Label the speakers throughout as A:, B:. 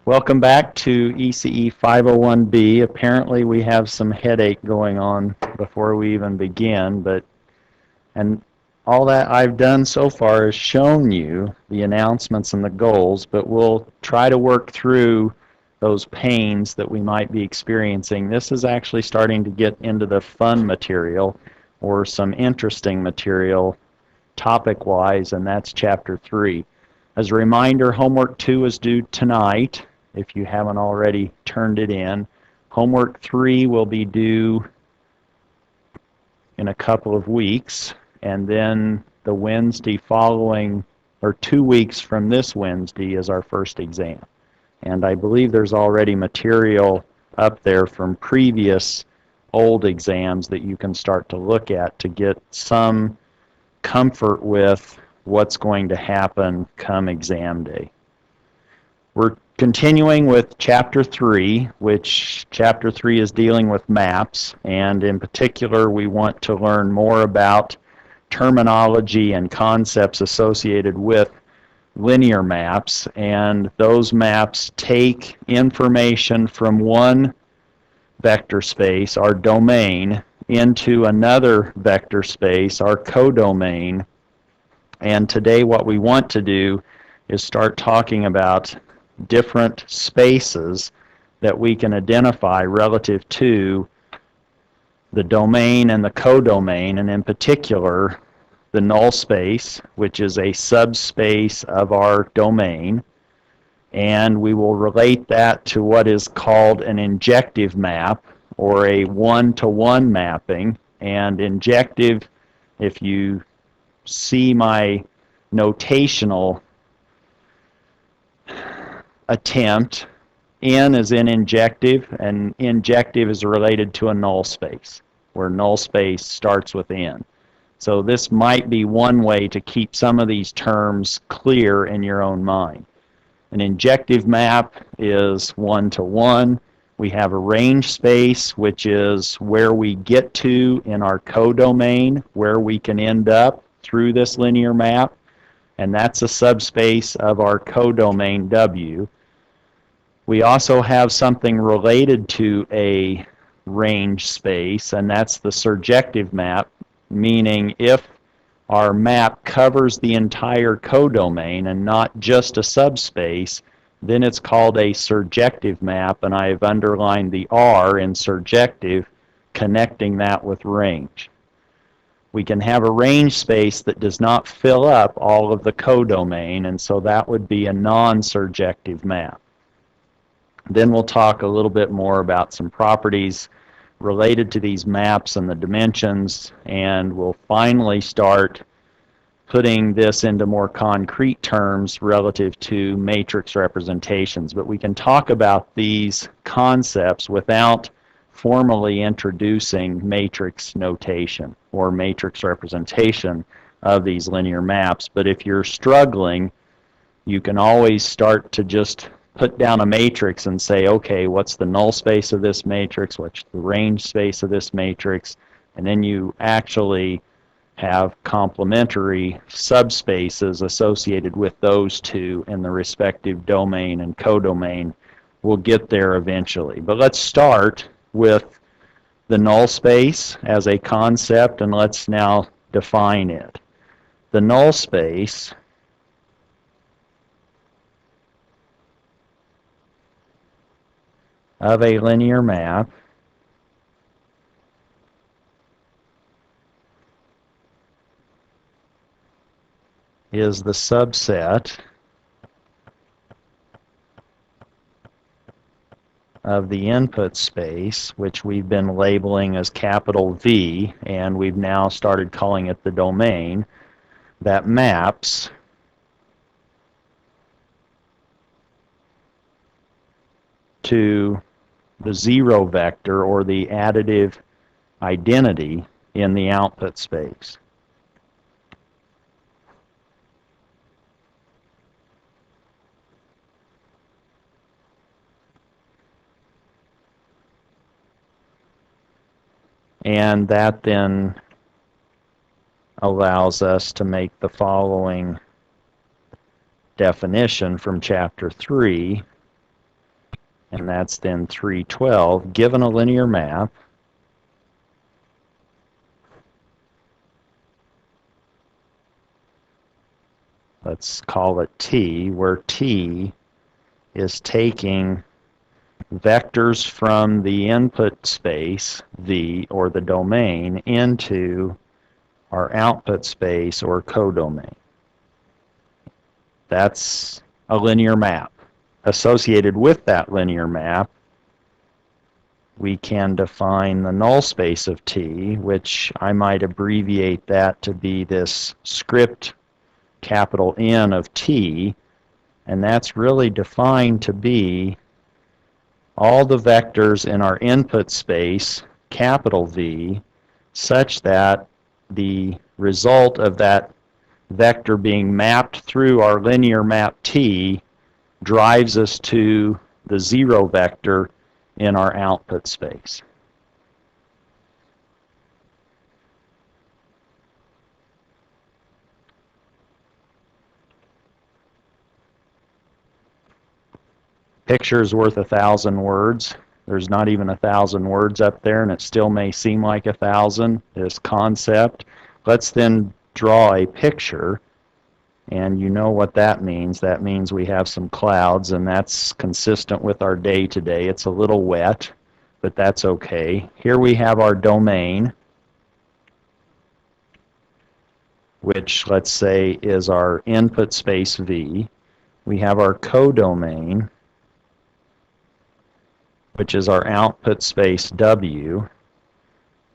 A: Welcome back to ECE 501B. Apparently we have some headache going on before we even begin, and all that I've done so far is shown you the announcements and the goals, but we'll try to work through those pains that we might be experiencing. This is actually starting to get into the fun material or some interesting material topic-wise, and that's Chapter 3. As a reminder, Homework 2 is due tonight, if you haven't already turned it in. Homework 3 will be due in a couple of weeks, and then the Wednesday following, or 2 weeks from this Wednesday, is our first exam. And I believe there's already material up there from previous old exams that you can start to look at to get some comfort with what's going to happen come exam day. We're continuing with Chapter 3, which Chapter 3 is dealing with maps, and in particular we want to learn more about terminology and concepts associated with linear maps, and those maps take information from one vector space, our domain, into another vector space, our codomain. And today what we want to do is start talking about different spaces that we can identify relative to the domain and the codomain, and in particular the null space, which is a subspace of our domain, and we will relate that to what is called an injective map, or a one-to-one mapping. And injective, if you see my notational attempt, N is in injective, and injective is related to a null space, where null space starts with N. So this might be one way to keep some of these terms clear in your own mind. An injective map is one-to-one. We have a range space, which is where we get to in our codomain, where we can end up through this linear map, and that's a subspace of our codomain W. We also have something related to a range space, and that's the surjective map, meaning if our map covers the entire codomain and not just a subspace, then it's called a surjective map, and I've underlined the R in surjective, connecting that with range. We can have a range space that does not fill up all of the codomain, and so that would be a non-surjective map. Then we'll talk a little bit more about some properties related to these maps and the dimensions, and we'll finally start putting this into more concrete terms relative to matrix representations. But we can talk about these concepts without formally introducing matrix notation or matrix representation of these linear maps. But if you're struggling, you can always start to just put down a matrix and say, okay, what's the null space of this matrix, what's the range space of this matrix, and then you actually have complementary subspaces associated with those two in the respective domain and codomain. We'll get there eventually. But let's start with the null space as a concept, and let's now define it. The null space of a linear map is the subset of the input space, which we've been labeling as capital V, and we've now started calling it the domain, that maps to the zero vector, or the additive identity, in the output space. And that then allows us to make the following definition from Chapter 3. and that's then 312, given a linear map. Let's call it T, where T is taking vectors from the input space, V, or the domain, into our output space, or codomain. That's a linear map. Associated with that linear map, we can define the null space of T, which I might abbreviate that to be this script capital N of T, and that's really defined to be all the vectors in our input space, capital V, such that the result of that vector being mapped through our linear map T drives us to the 0 vector in our output space. Picture is worth 1,000 words. There's not even 1,000 words up there, and it still may seem like 1,000, this concept. Let's then draw a picture, and you know what that means. That means we have some clouds, and that's consistent with our day today. It's a little wet, but that's okay. Here we have our domain, which let's say is our input space V. We have our codomain, which is our output space W.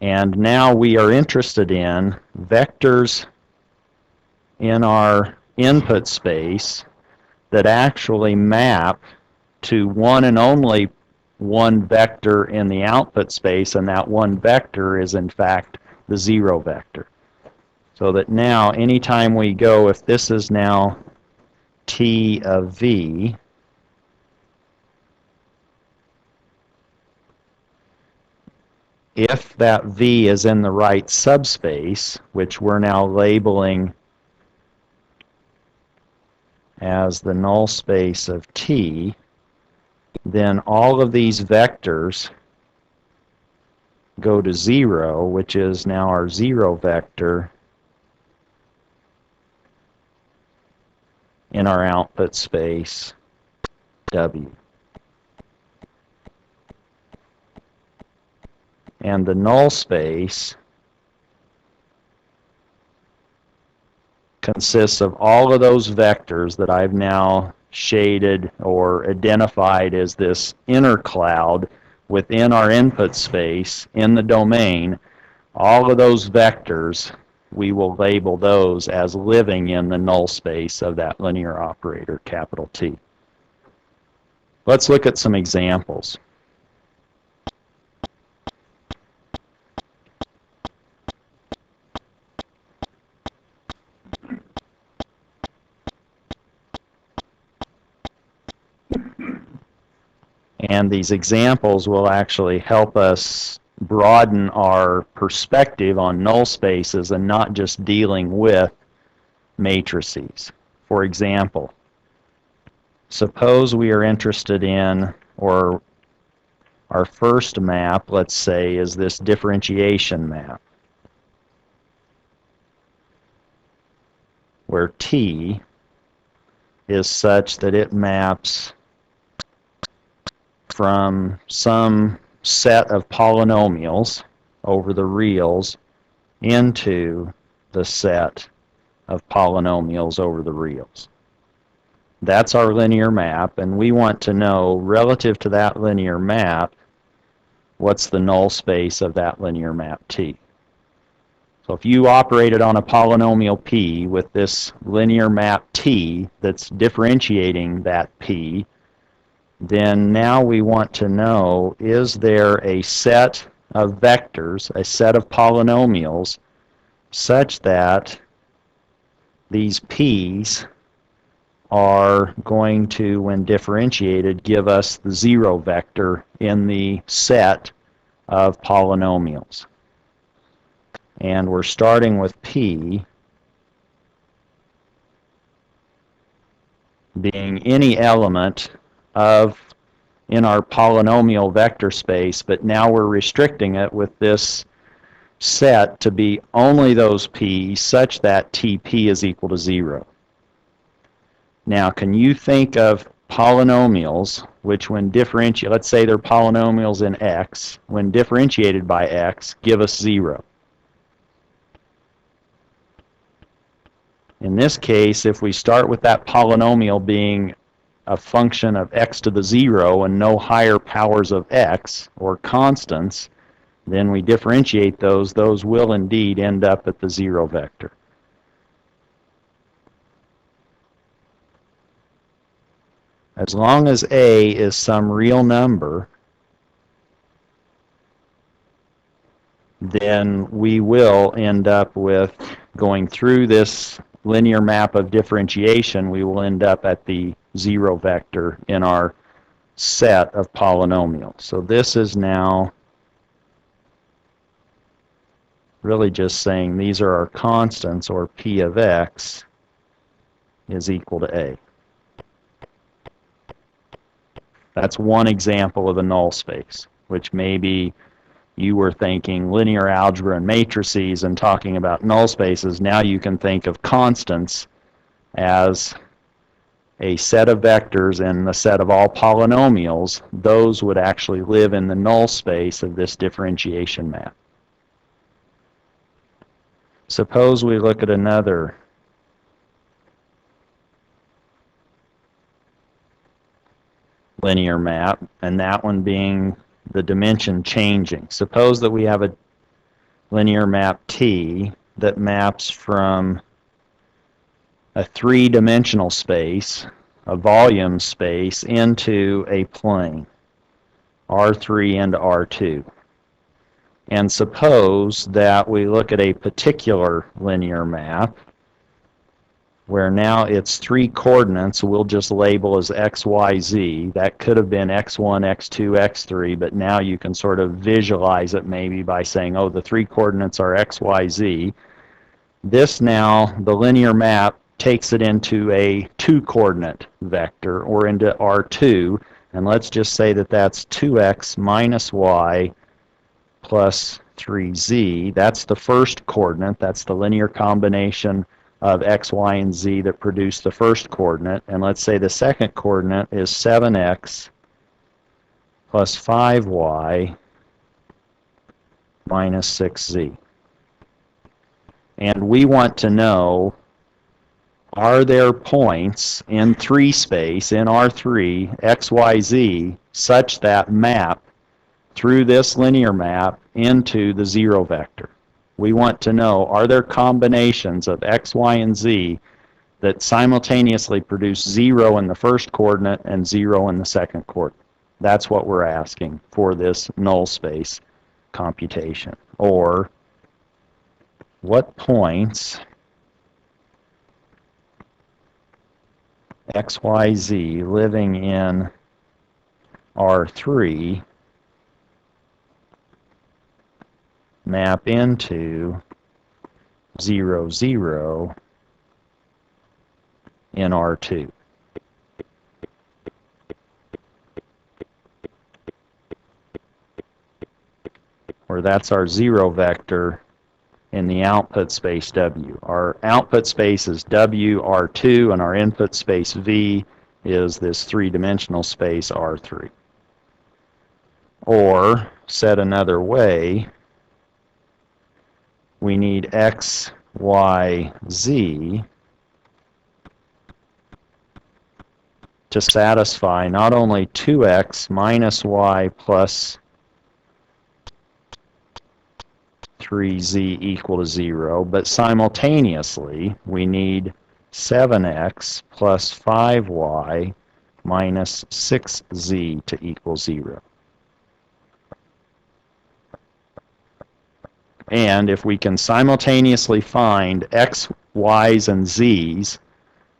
A: And now we are interested in vectors in our input space that actually map to one and only one vector in the output space, and that one vector is in fact the 0 vector. So that now anytime we go, if this is now T of V, if that V is in the right subspace, which we're now labeling as the null space of T, then all of these vectors go to 0, which is now our 0 vector in our output space W. And the null space consists of all of those vectors that I've now shaded or identified as this inner cloud within our input space in the domain. All of those vectors, we will label those as living in the null space of that linear operator, capital T. Let's look at some examples. And these examples will actually help us broaden our perspective on null spaces and not just dealing with matrices. For example, suppose we are interested in, or our first map, let's say, is this differentiation map, where T is such that it maps from some set of polynomials over the reals into the set of polynomials over the reals. That's our linear map, and we want to know, relative to that linear map, what's the null space of that linear map T. So if you operated on a polynomial P with this linear map T that's differentiating that P, then now we want to know, is there a set of vectors, a set of polynomials, such that these P's are going to, when differentiated, give us the 0 vector in the set of polynomials. And we're starting with P being any element of in our polynomial vector space, but now we're restricting it with this set to be only those p's such that tp is equal to 0. Now, can you think of polynomials which, when differentiated, let's say they're polynomials in x, when differentiated by x, give us 0? In this case, if we start with that polynomial being a function of x to the 0 and no higher powers of x, or constants, then we differentiate those will indeed end up at the 0 vector. As long as a is some real number, then we will end up with, going through this linear map of differentiation, we will end up at the 0 vector in our set of polynomials. So this is now really just saying these are our constants, or p of x is equal to a. That's one example of a null space, which maybe you were thinking linear algebra and matrices and talking about null spaces. Now you can think of constants as a set of vectors and the set of all polynomials. Those would actually live in the null space of this differentiation map. Suppose we look at another linear map, and that one being the dimension changing. Suppose that we have a linear map T that maps from a three-dimensional space, a volume space, into a plane, R3 into R2. And suppose that we look at a particular linear map where now its three coordinates we'll just label as x, y, z. That could have been x1, x2, x3, but now you can sort of visualize it maybe by saying, oh, the three coordinates are x, y, z. This now, the linear map, takes it into a two-coordinate vector, or into R2, and let's just say that that's 2x minus y plus 3z. That's the first coordinate. That's the linear combination of x, y, and z that produce the first coordinate. And let's say the second coordinate is 7x plus 5y minus 6z. And we want to know, are there points in 3 space, in R3, x, y, z, such that map through this linear map into the 0 vector? We want to know, are there combinations of x, y, and z that simultaneously produce 0 in the first coordinate and 0 in the second coordinate? That's what we're asking for this null space computation. Or, what points x, y, z living in R3 map into 0, 0 in R2. Where that's our 0 vector in the output space W. Our output space is W, R2, and our input space V is this three-dimensional space R3. Or, said another way, we need x, y, z to satisfy not only 2x minus y plus 3z equal to 0, but simultaneously we need 7x plus 5y minus 6z to equal 0. And if we can simultaneously find x, y's, and z's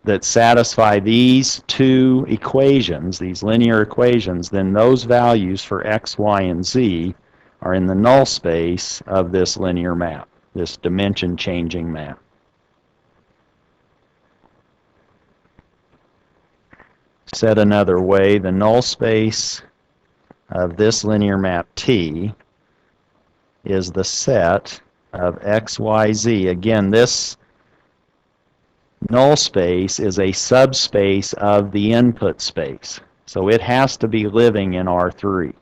A: that satisfy these two equations, these linear equations, then those values for x, y, and z are in the null space of this linear map, this dimension-changing map. Said another way, the null space of this linear map T is the set of x, y, z. Again, this null space is a subspace of the input space. So it has to be living in R3.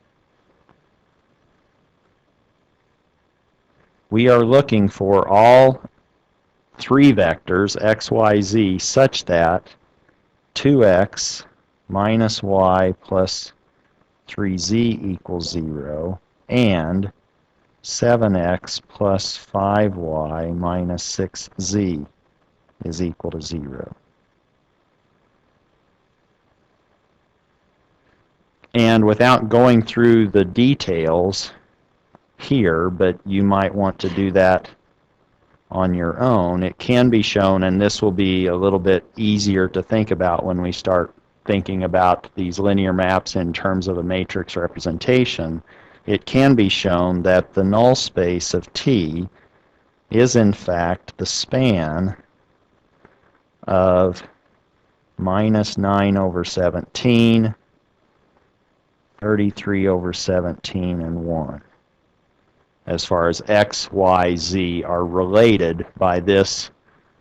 A: We are looking for all three vectors, x, y, z, such that 2x minus y plus 3z equals 0 and 7x plus 5y minus 6z is equal to 0. And without going through the details here, but you might want to do that on your own, it can be shown, and this will be a little bit easier to think about when we start thinking about these linear maps in terms of a matrix representation. It can be shown that the null space of T is in fact the span of minus 9 over 17, 33 over 17, and 1. As far as x, y, z are related by this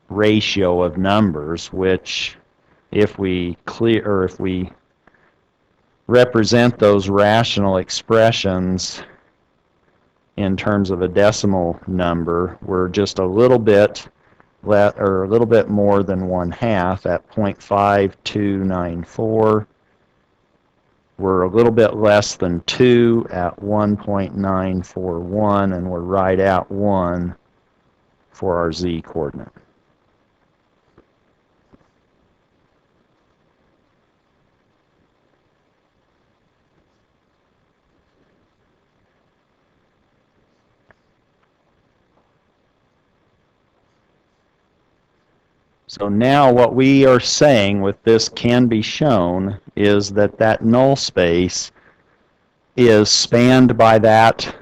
A: ratio of numbers, which if we represent those rational expressions in terms of a decimal number, we're just a little bit more than 1/2 at 0.5294. We're a little bit less than 2 at 1.941, and we're right at 1 for our z coordinate. So now what we are saying with this can be shown is that that null space is spanned by that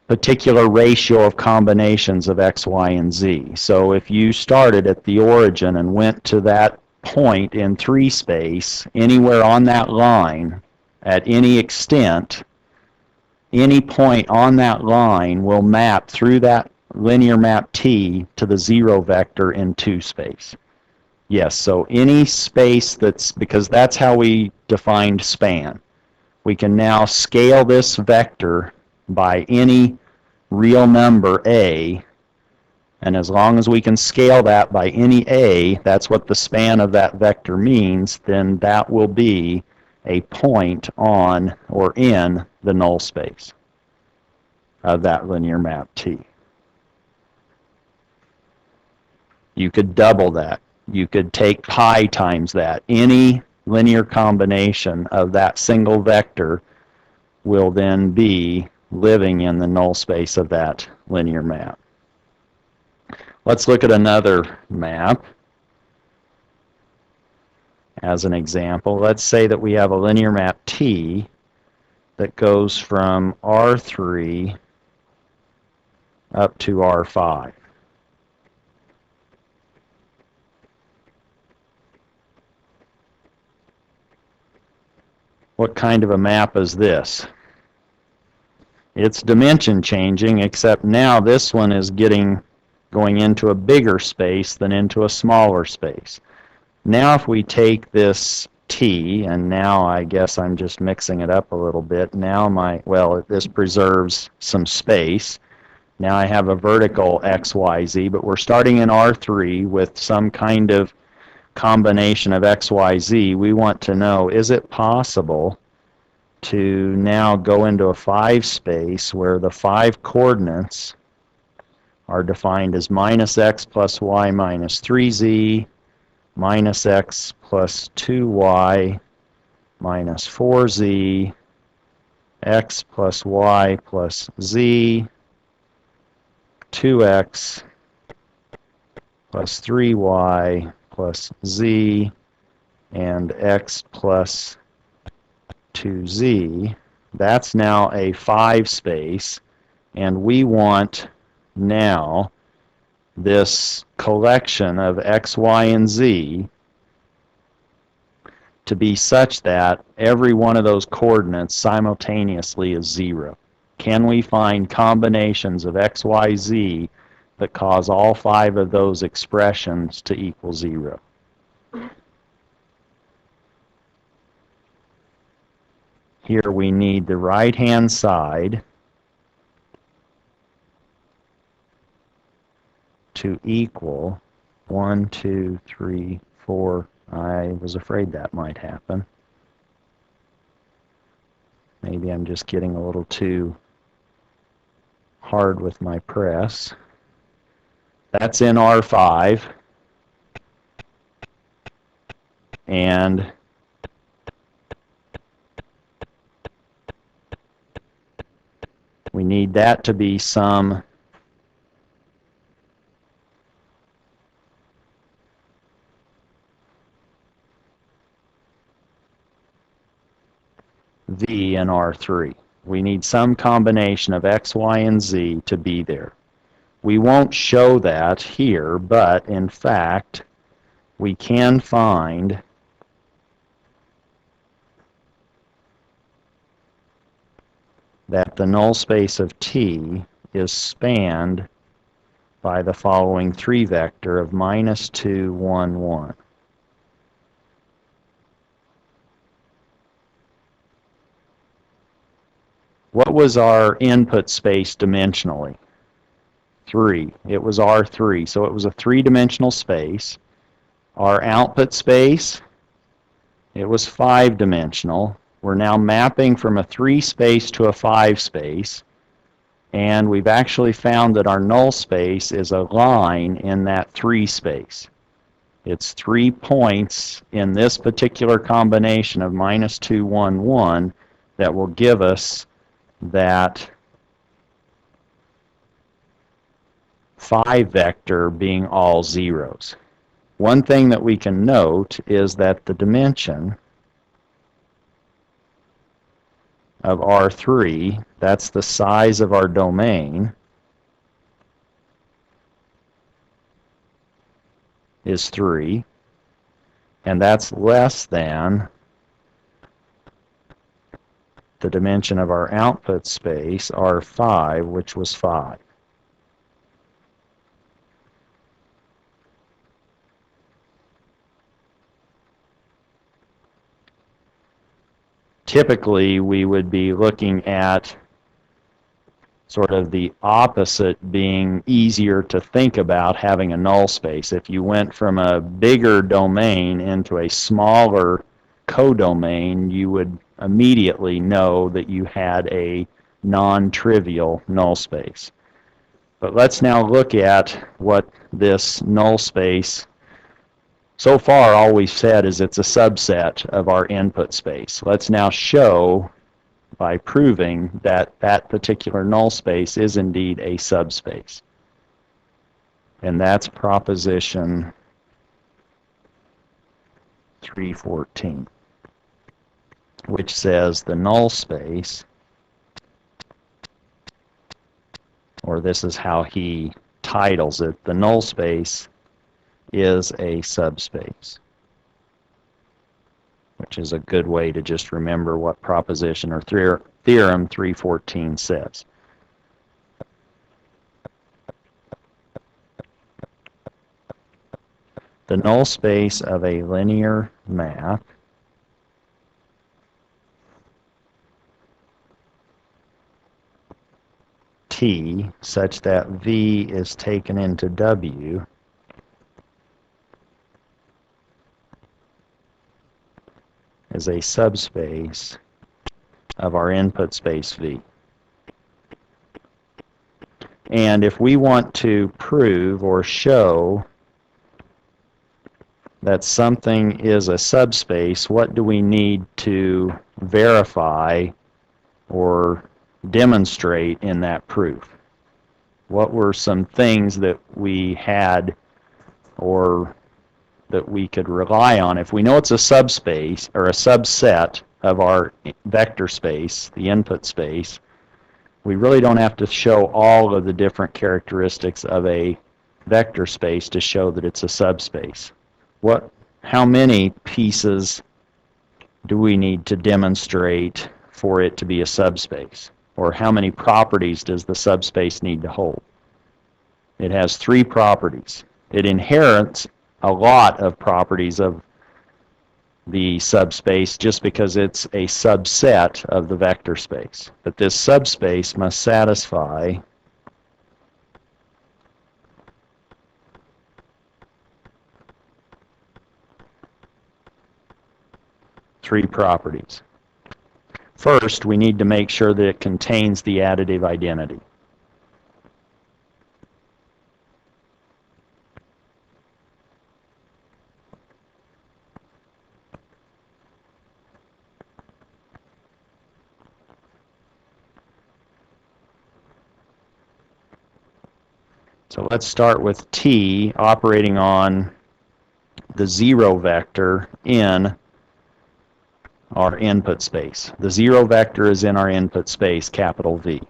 A: particular ratio of combinations of x, y, and z. So if you started at the origin and went to that point in 3 space, anywhere on that line, at any extent, any point on that line will map through that linear map T to the 0 vector in 2 space. Yes, so any space because that's how we defined span. We can now scale this vector by any real number a, and as long as we can scale that by any a, that's what the span of that vector means, then that will be a point on or in the null space of that linear map T. You could double that. You could take pi times that. Any linear combination of that single vector will then be living in the null space of that linear map. Let's look at another map as an example. Let's say that we have a linear map T that goes from R3 up to R5. What kind of a map is this? It's dimension changing, except now this one is going into a bigger space than into a smaller space. Now if we take this T, and now I guess I'm just mixing it up a little bit. Now this preserves some space. Now I have a vertical x, y, z, but we're starting in R3 with some kind of combination of x, y, z. We want to know, is it possible to now go into a 5 space where the 5 coordinates are defined as minus x plus y minus 3z, minus x plus 2y minus 4z, x plus y plus z, 2x plus 3y plus z, and x plus 2z. That's now a 5 space, and we want now this collection of x, y, and z to be such that every one of those coordinates simultaneously is 0? Can we find combinations of x, y, z that cause all 5 of those expressions to equal 0? Here we need the right-hand side to equal 1, 2, 3, 4. I was afraid that might happen. Maybe I'm just getting a little too hard with my press. That's in R5. And we need that to be some v in R3. We need some combination of x, y, and z to be there. We won't show that here, but in fact, we can find that the null space of T is spanned by the following 3 vector of -2, 1, 1. What was our input space dimensionally? 3. It was R3, so it was a 3-dimensional space. Our output space, it was 5-dimensional. We're now mapping from a 3 space to a 5 space, and we've actually found that our null space is a line in that 3 space. It's 3 points in this particular combination of -2, 1, 1 that will give us that 5 vector being all zeros. One thing that we can note is that the dimension of R3, that's the size of our domain, is 3, and that's less than the dimension of our output space, R5, which was 5. Typically, we would be looking at sort of the opposite being easier to think about having a null space. If you went from a bigger domain into a smaller codomain, you would immediately know that you had a non-trivial null space. But let's now look at what this null space, so far all we've said is it's a subset of our input space. Let's now show by proving that that particular null space is indeed a subspace. And that's proposition 314, which says the null space, or this is how he titles it, the null space is a subspace, which is a good way to just remember what proposition or theorem 314 says. The null space of a linear map T such that V is taken into W is a subspace of our input space V. And if we want to prove or show that something is a subspace, what do we need to verify or demonstrate in that proof? What were some things that we had or that we could rely on? If we know it's a subspace or a subset of our vector space, the input space, we really don't have to show all of the different characteristics of a vector space to show that it's a subspace. How many pieces do we need to demonstrate for it to be a subspace? Or how many properties does the subspace need to hold? It has 3 properties. It inherits a lot of properties of the subspace just because it's a subset of the vector space. But this subspace must satisfy three properties. First, we need to make sure that it contains the additive identity. So let's start with T operating on the 0 vector in our input space. The 0 vector is in our input space, capital V.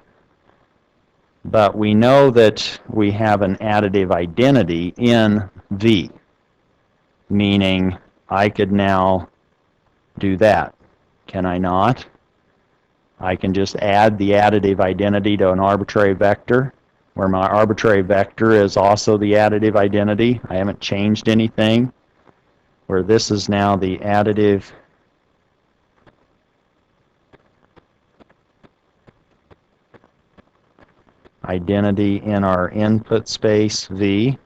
A: But we know that we have an additive identity in V, meaning I could now do that. Can I not? I can just add the additive identity to an arbitrary vector, where my arbitrary vector is also the additive identity. I haven't changed anything, where this is now the additive identity in our input space V.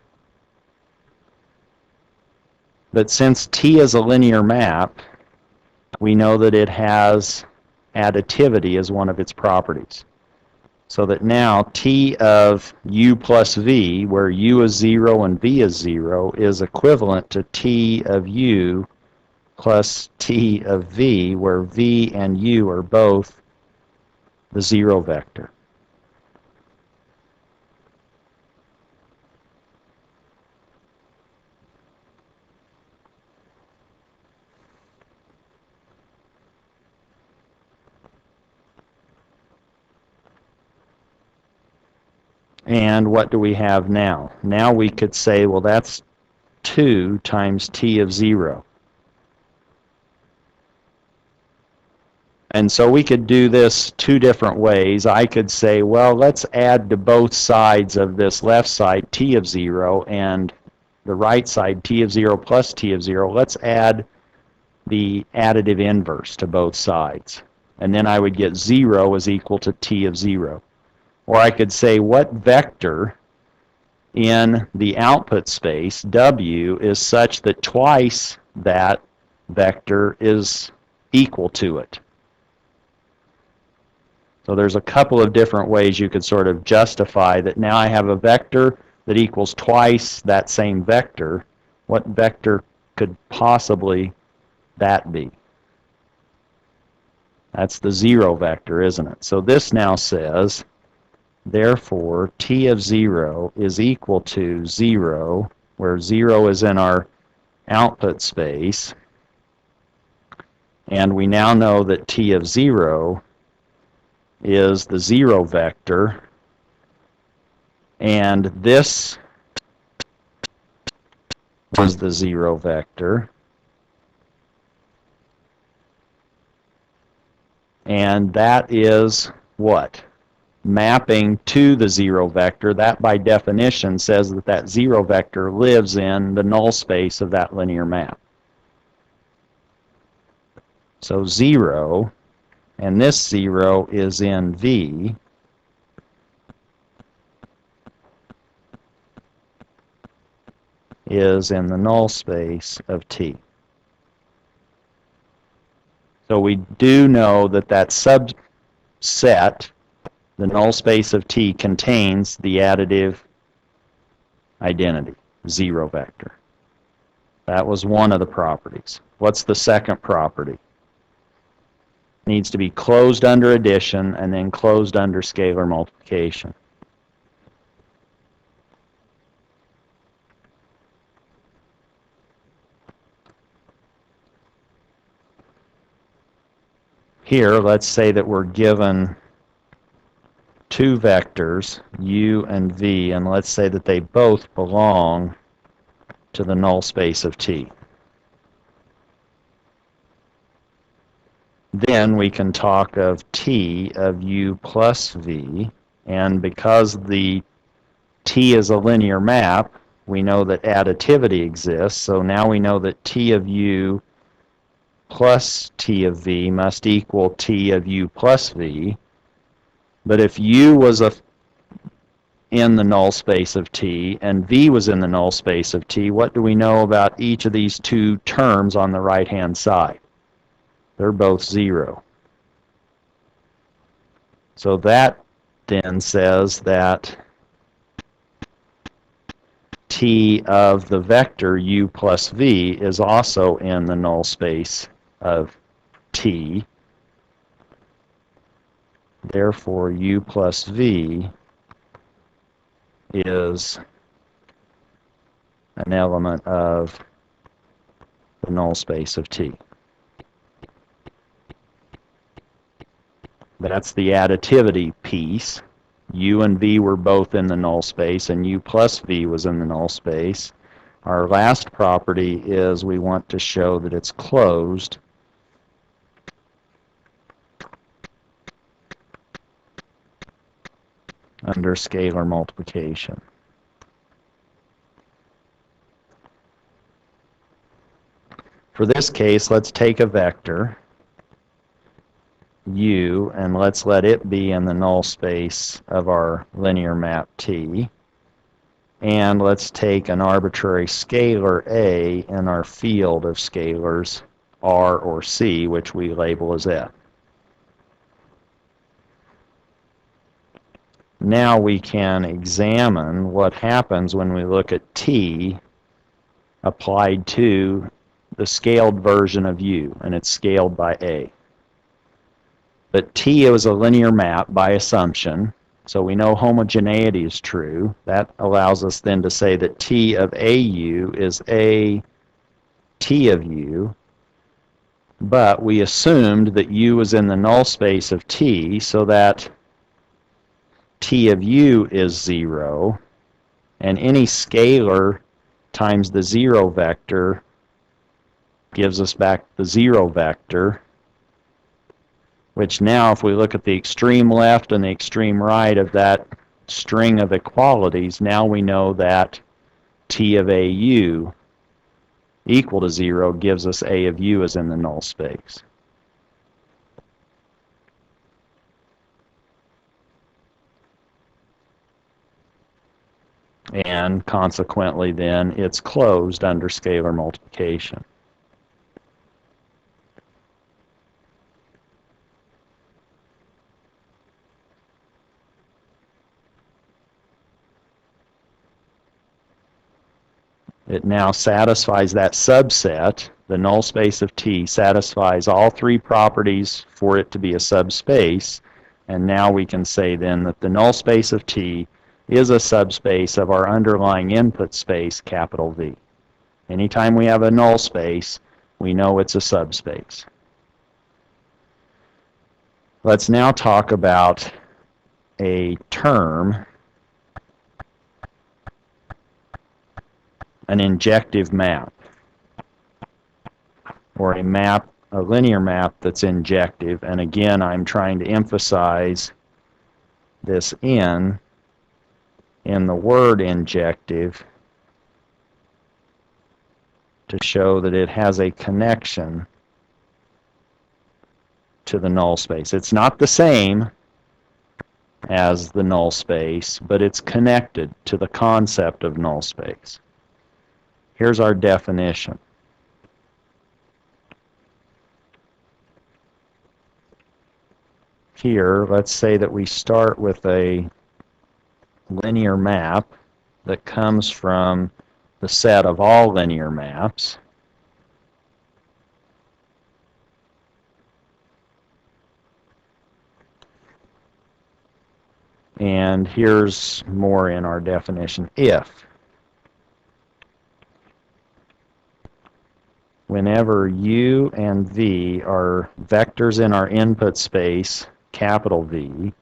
A: But since T is a linear map, we know that it has additivity as one of its properties. So that now T of U plus V, where U is 0 and V is 0, is equivalent to T of U plus T of V, where V and U are both the 0 vector. And what do we have now? Now we could say, well, that's 2 times T of 0. And so we could do this 2 different ways. I could say, well, let's add to both sides of this left side T of 0 and the right side T of 0 plus T of 0. Let's add the additive inverse to both sides. And then I would get 0 is equal to T of 0. Or I could say, what vector in the output space, W, is such that twice that vector is equal to it? So there's a couple of different ways you could sort of justify that now I have a vector that equals twice that same vector. What vector could possibly that be? That's the 0 vector, isn't it? So this now says, therefore, T of 0 is equal to 0, where 0 is in our output space. And we now know that T of 0 is the 0 vector. And this is the 0 vector. And that is what? Mapping to the 0 vector. That by definition says that that 0 vector lives in the null space of that linear map. So 0, and this 0 is in V, is in the null space of T. So we do know that that subset, the null space of T, contains the additive identity, 0 vector. That was one of the properties. What's the second property? Needs to be closed under addition and then closed under scalar multiplication. Here, let's say that we're given 2 vectors, U and V, and let's say that they both belong to the null space of T. then we can talk of t of u plus v, and because the t is a linear map, we know that additivity exists, so now we know that t of u plus t of v must equal t of u plus v. But if u was in the null space of t and v was in the null space of t, what do we know about each of these two terms on the right-hand side? They're both 0. So that then says that t of the vector u plus v is also in the null space of t. Therefore, u plus v is an element of the null space of t. That's the additivity piece. U and v were both in the null space, and u plus v was in the null space. Our last property is we want to show that it's closed under scalar multiplication. For this case, let's take a vector, u, and let's let it be in the null space of our linear map T. And let's take an arbitrary scalar A in our field of scalars R or C, which we label as F. Now we can examine what happens when we look at T applied to the scaled version of U, and it's scaled by A. But T is a linear map by assumption, so we know homogeneity is true. That allows us then to say that T of AU is A T of U, but we assumed that U is in the null space of T, so that T of U is 0, and any scalar times the 0 vector gives us back the 0 vector, which now, if we look at the extreme left and the extreme right of that string of equalities, now we know that T of AU equal to 0 gives us A of U as in the null space. And consequently then, it's closed under scalar multiplication. It now satisfies that subset. The null space of T satisfies all three properties for it to be a subspace. And now we can say then that the null space of T is a subspace of our underlying input space, capital V. Anytime we have a null space, we know it's a subspace. Let's now talk about a term, an injective map, or a map, a linear map that's injective. And again, I'm trying to emphasize this in the word injective to show that it has a connection to the null space. It's not the same as the null space, but it's connected to the concept of null space. Here's our definition. Here, let's say that we start with a linear map that comes from the set of all linear maps. And here's more in our definition. If whenever U and V are vectors in our input space, capital V,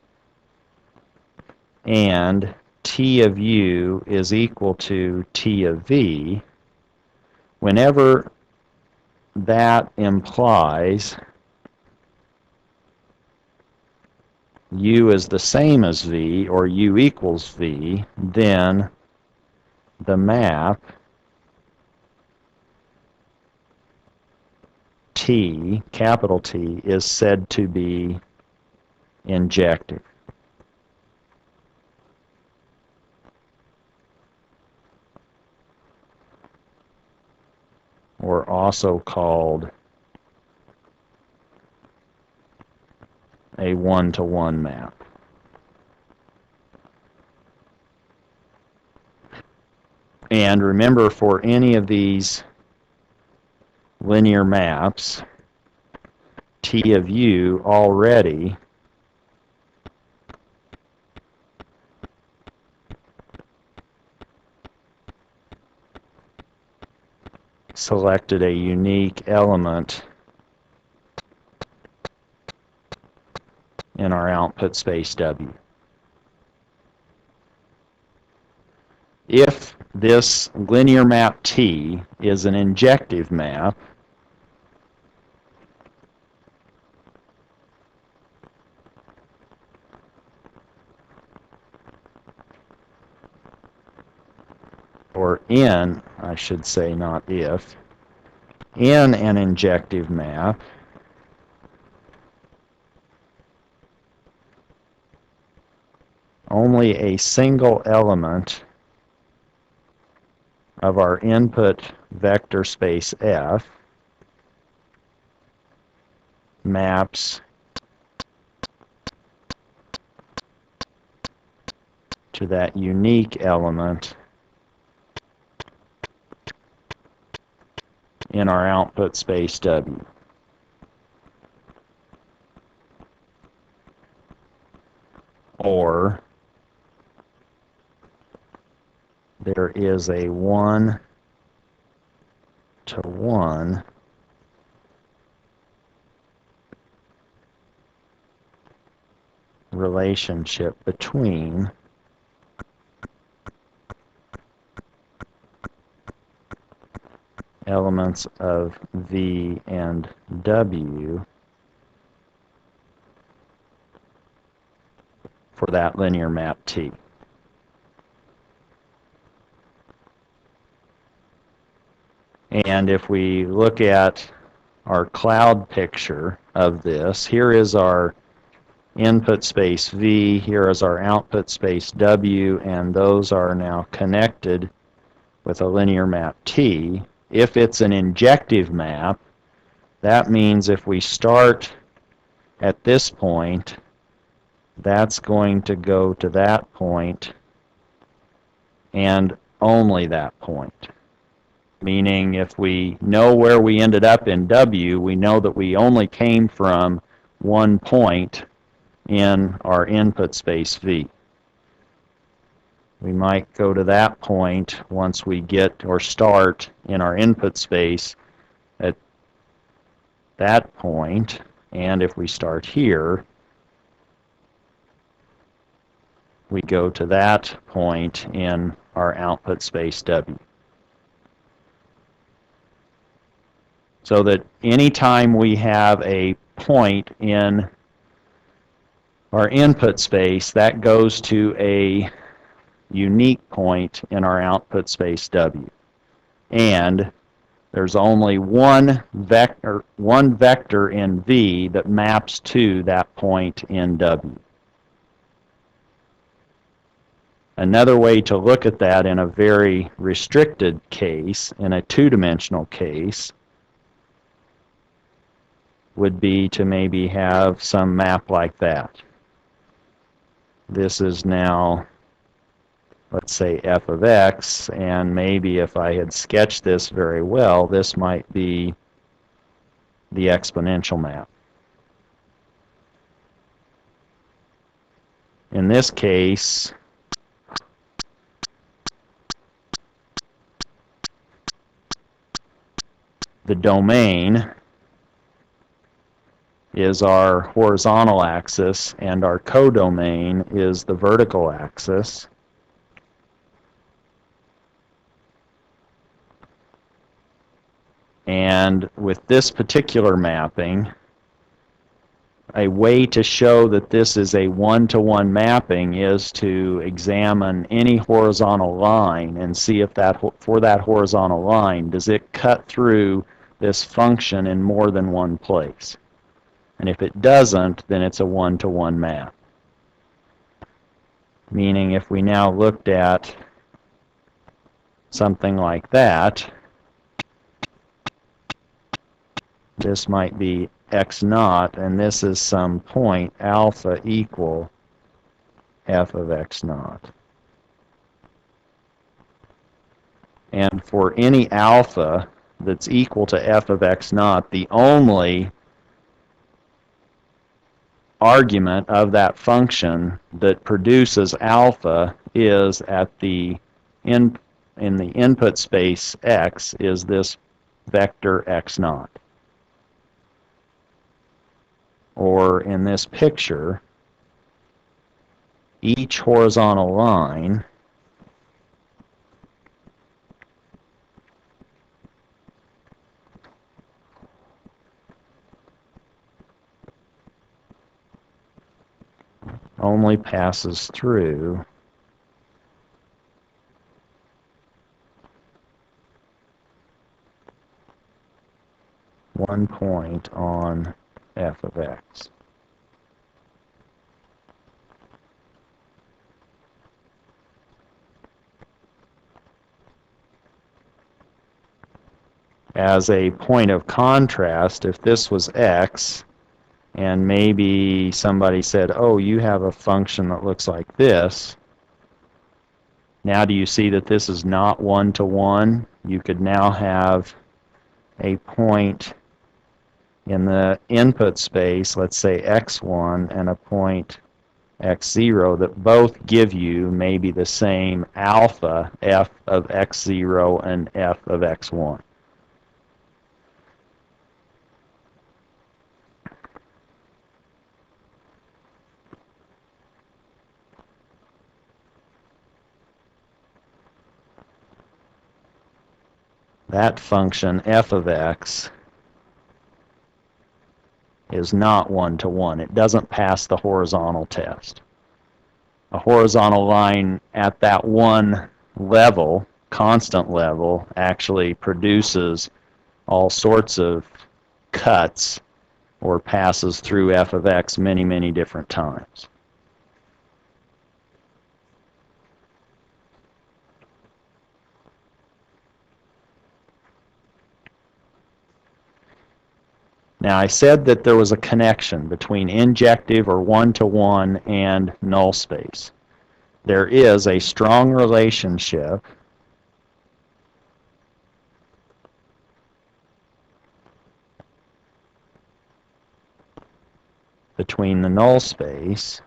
A: and T of U is equal to T of V, whenever that implies u is the same as v, or u equals v, then the map T, capital T, is said to be injective. Or also called a one-to-one map. And remember, for any of these linear maps, T of u already selected a unique element in our output space W. If this linear map T is an injective map, or in, I should say, not if, in an injective map, only a single element of our input vector space F maps to that unique element in our output space W. Or there is a one-to-one relationship between elements of V and W for that linear map T. And if we look at our cloud picture of this, here is our input space V, here is our output space W, and those are now connected with a linear map T. If it's an injective map, that means if we start at this point, that's going to go to that point and only that point. Meaning if we know where we ended up in W, we know that we only came from one point in our input space V. We might go to that point once we get or start in our input space at that point, and if we start here, we go to that point in our output space W. So that anytime we have a point in our input space, that goes to a unique point in our output space W. And there's only one vector in V that maps to that point in W. Another way to look at that in a very restricted case, in a two-dimensional case, would be to maybe have some map like that. This is now, let's say, f of x, and maybe if I had sketched this very well, this might be the exponential map. In this case, the domain is our horizontal axis, and our codomain is the vertical axis. And with this particular mapping, a way to show that this is a one-to-one mapping is to examine any horizontal line and see if that, for that horizontal line, does it cut through this function in more than one place. And if it doesn't, then it's a one-to-one map. Meaning if we now looked at something like that, this might be x naught, and this is some point alpha equal f of x naught. And for any alpha that's equal to f of x naught, the only argument of that function that produces alpha is at the in the input space x is this vector x naught. Or in this picture, each horizontal line only passes through one point on f of x. As a point of contrast, if this was x, and maybe somebody said, oh, you have a function that looks like this, now do you see that this is not one-to-one? You could now have a point in the input space, let's say x1, and a point x0 that both give you maybe the same alpha f of x0 and f of x1. That function f of x is not one-to-one. It doesn't pass the horizontal test. A horizontal line at that one level, constant level, actually produces all sorts of cuts or passes through f of x many, many different times. Now, I said that there was a connection between injective or one-to-one and null space. There is a strong relationship between the null space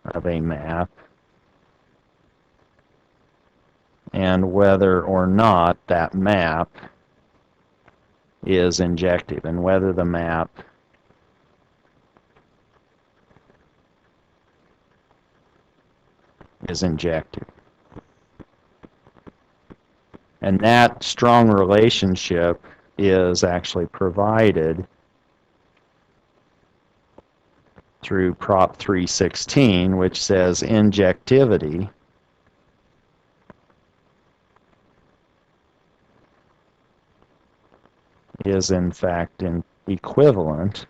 A: of a map and whether or not that map is injective, and whether the map is injective. And that strong relationship is actually provided through Prop 316, which says injectivity is in fact equivalent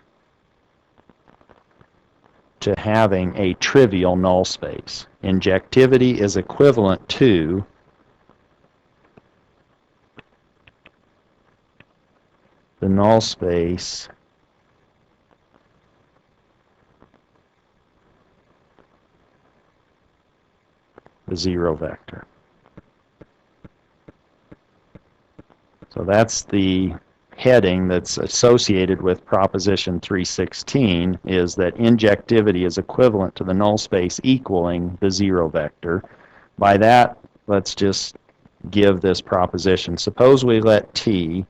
A: to having a trivial null space. Injectivity is equivalent to the null space the zero vector. So that's the heading that's associated with Proposition 316, is that injectivity is equivalent to the null space equaling the zero vector. By that, let's just give this proposition. Suppose we let T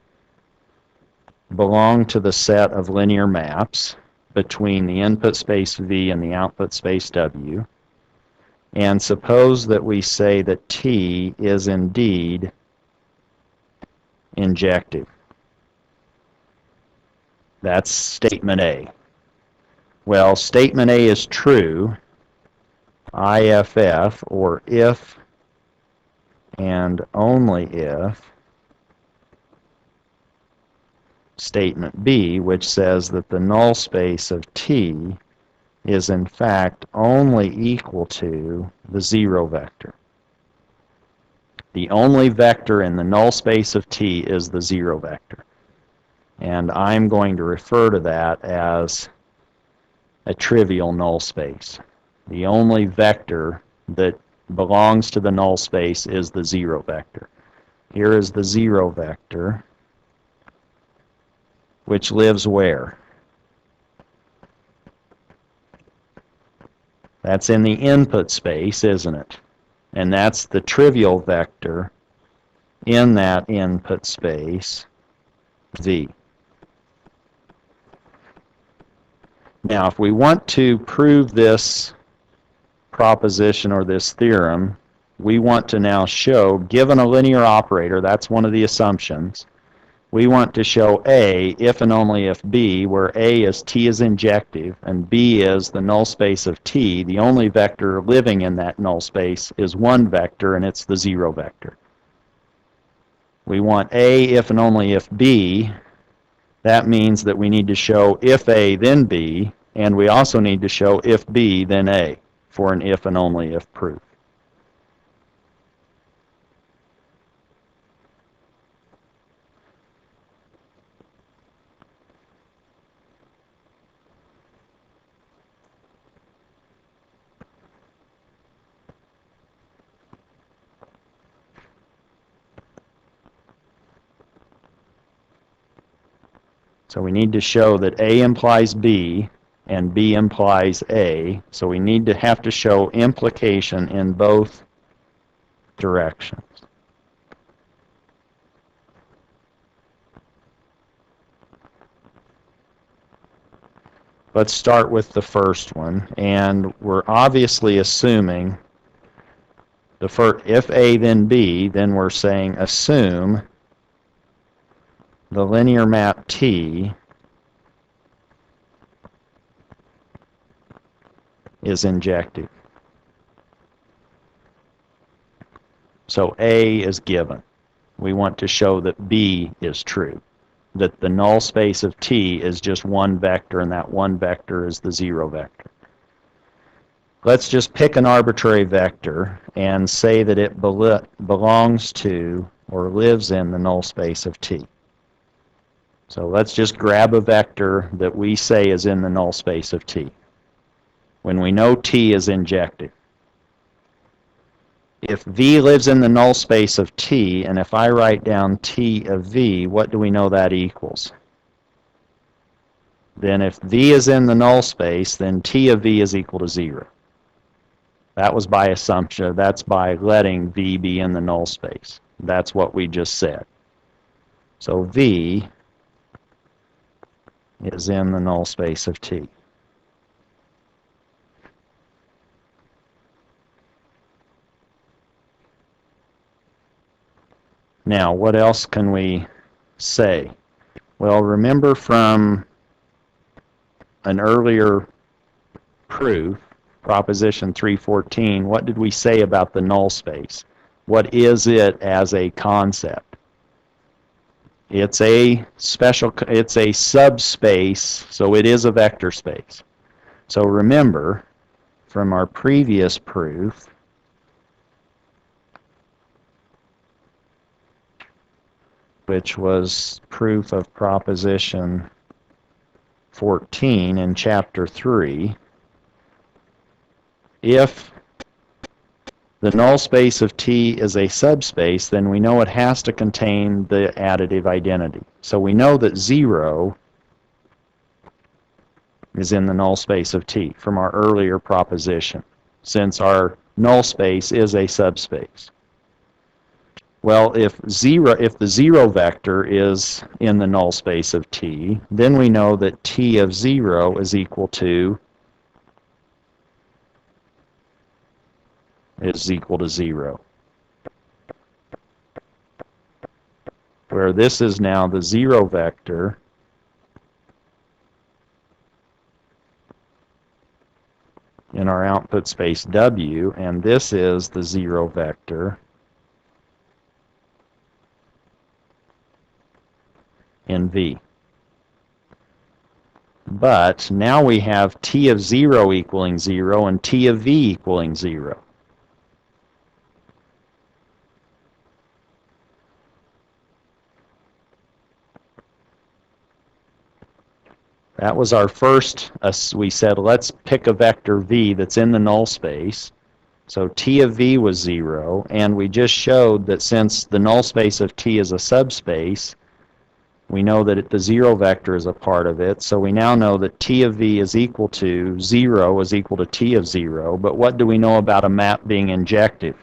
A: belong to the set of linear maps between the input space V and the output space W. And suppose that we say that T is indeed injective. That's statement A. Well, statement A is true, IFF, or if and only if statement B, which says that the null space of T is in fact only equal to the 0 vector. The only vector in the null space of T is the 0 vector. And I'm going to refer to that as a trivial null space. The only vector that belongs to the null space is the 0 vector. Here is the 0 vector, which lives where? That's in the input space, isn't it? And that's the trivial vector in that input space, V. Now, if we want to prove this proposition or this theorem, we want to now show, given a linear operator, that's one of the assumptions, we want to show A if and only if B, where A is T is injective and B is the null space of T, the only vector living in that null space is one vector, and it's the 0 vector. We want A if and only if B. That means that we need to show if A, then B, and we also need to show if B, then A for an if and only if proof. So we need to show that A implies B and B implies A. So we need to have to show implication in both directions. Let's start with the first one, and we're obviously assuming the first, if A then B, then we're saying assume the linear map T is injective. So A is given. We want to show that B is true, that the null space of T is just one vector, and that one vector is the 0 vector. Let's just pick an arbitrary vector and say that it belongs to or lives in the null space of T. So let's just grab a vector that we say is in the null space of T, when we know T is injective. If V lives in the null space of T, and if I write down T of V, what do we know that equals? Then if V is in the null space, then T of V is equal to 0. That was by assumption. That's by letting V be in the null space. That's what we just said. So V is in the null space of T. Now, what else can we say? Well, remember from an earlier proof, proposition 314, what did we say about the null space? What is it as a concept? It's a subspace, so it is a vector space. So remember from our previous proof, which was proof of proposition 14 in chapter 3, if the null space of T is a subspace, then we know it has to contain the additive identity. So we know that 0 is in the null space of T from our earlier proposition, since our null space is a subspace. Well, if the 0 vector is in the null space of T, then we know that T of 0 is equal to 0. where this is now the 0 vector in our output space W, and this is the 0 vector in V. But now we have T of 0 equaling 0 and T of V equaling 0. That was our first, we said let's pick a vector V that's in the null space. So T of V was 0, and we just showed that since the null space of T is a subspace, we know that the 0 vector is a part of it. So we now know that T of V is equal to 0 is equal to T of 0. But what do we know about a map being injective?